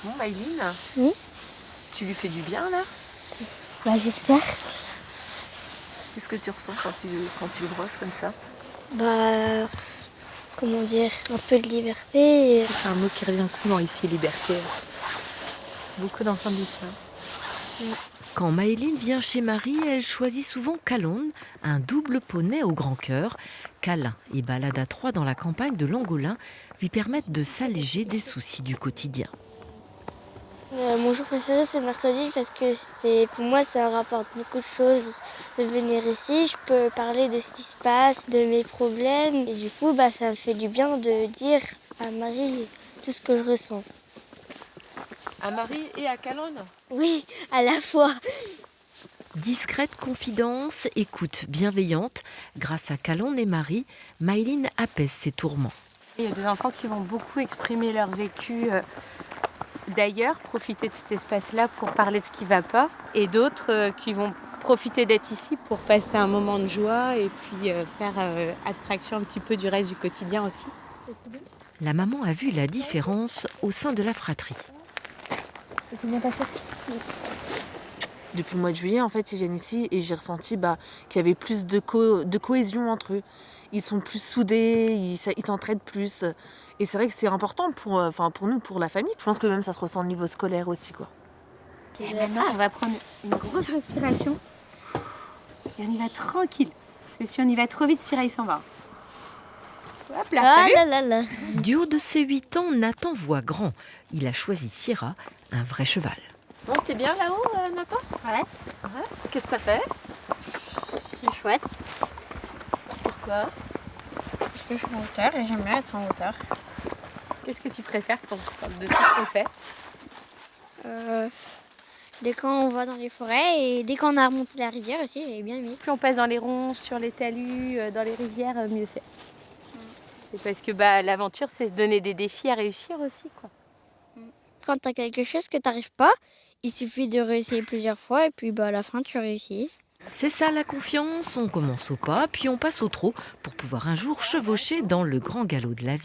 Bon, Maëline, Oui. tu lui fais du bien là? Bah j'espère. Qu'est-ce que tu ressens quand tu le brosses comme ça? Bah comment dire, un peu de liberté. C'est un mot qui revient souvent ici, liberté. Beaucoup d'enfants disent ça. Quand Maëline vient chez Marie, elle choisit souvent Calonne, un double poney au grand cœur. Câlin et balade à trois dans la campagne de Langolin lui permettent de s'alléger des soucis du quotidien. Mon jour préféré c'est le mercredi parce que pour moi ça rapporte beaucoup de choses de venir ici. Je peux parler de ce qui se passe, de mes problèmes et du coup ça me fait du bien de dire à Marie tout ce que je ressens. À Marie et à Calonne? Oui, à la fois. Discrète confidence, écoute bienveillante, grâce à Calonne et Marie, Maëline apaise ses tourments. Il y a des enfants qui vont beaucoup exprimer leur vécu d'ailleurs, profiter de cet espace-là pour parler de ce qui ne va pas, et d'autres qui vont profiter d'être ici pour passer un moment de joie et puis faire abstraction un petit peu du reste du quotidien aussi. La maman a vu la différence au sein de la fratrie. Ça s'est bien passé. Depuis le mois de juillet, en fait, ils viennent ici et j'ai ressenti qu'il y avait plus de cohésion entre eux. Ils sont plus soudés, ils s'entraident plus. Et c'est vrai que c'est important pour nous, pour la famille. Je pense que même ça se ressent au niveau scolaire aussi, quoi. Et maintenant, on va prendre une grosse respiration et on y va tranquille. Parce que si on y va trop vite, Sireille s'en va. Hop là, Ah t'as vu ? là là là. Du haut de ses 8 ans, Nathan voit grand. Il a choisi Syrah, un vrai cheval. Bon, t'es bien là-haut, Nathan? Ouais, Qu'est-ce que ça fait? c'est chouette. Pourquoi? Parce que je suis en hauteur et j'aime bien être en hauteur. Qu'est-ce que tu préfères de tout ce qu'on fait ? Dès qu'on va dans les forêts et dès qu'on a remonté la rivière aussi, j'ai bien aimé. Plus on passe dans les ronces, sur les talus, dans les rivières, mieux c'est. C'est parce que l'aventure, c'est se donner des défis à réussir aussi, quoi. Quand tu as quelque chose que tu n'arrives pas, il suffit de réessayer plusieurs fois et puis à la fin tu réussis. C'est ça la confiance, on commence au pas, puis on passe au trot pour pouvoir un jour chevaucher dans le grand galop de la vie.